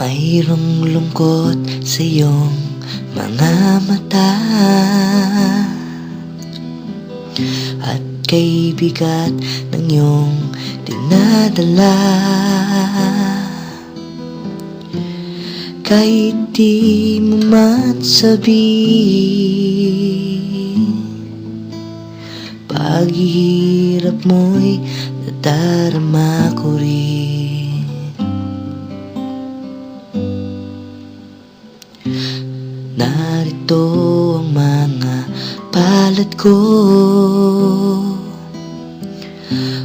Mayroong lungkot sa iyong mga mata, at kay bigat ng iyong dinadala. Kahit di mo man sabihin, paghihirap mo'y nadarama ko rin. Narito ang mga palad ko,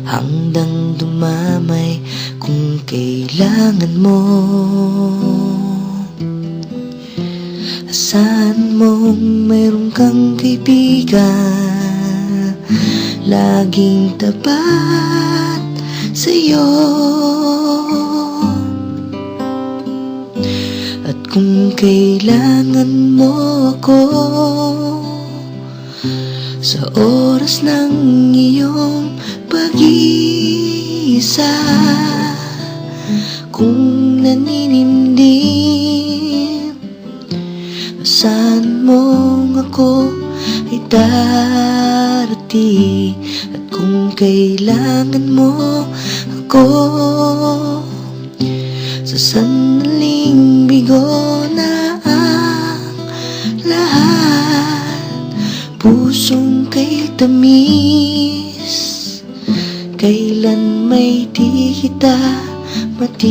hanggang dumamay kung kailangan mo. Asahan mong mayroon kang kaibigan, laging tapat sa'yo. At kung kailangan mo ako sa oras ng iyong pag-iisa, kung naninimdim, asahan mong ako ay darating. At kung kailangan mo ako sa sandaling bigo na ang lahat, pusong kay tamis, kailan may di kita matitis.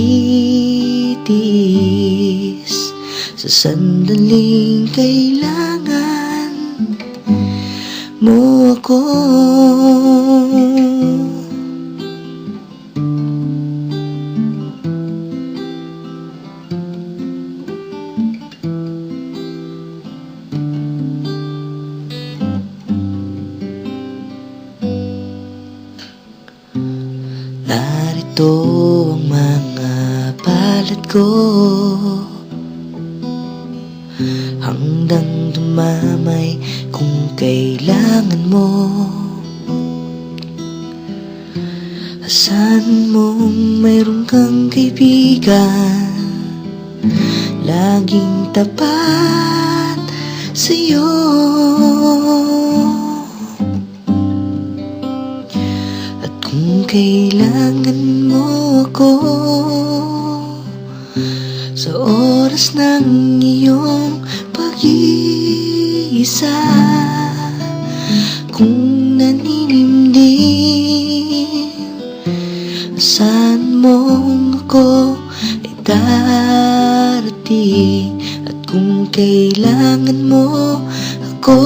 Sa sandaling kailangan mo ako. Narito ang mga palad ko, hanggang dumamay kung kailangan mo. Asahan mong mayroon kang kaibigan, laging tapat sa'yo. At kung kailangan mo ako sa oras ng iyong pag-iisa, kung naninimdim, asahan mong ako ay darating. At kung kailangan mo ako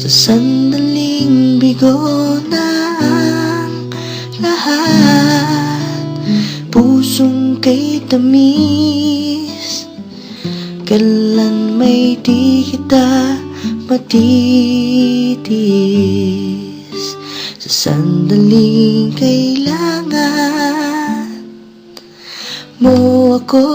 sa sandaling bigo na ang lahat, pusong kay tamis, kailan may di kita matitis. Sa sandaling kailangan mo ako.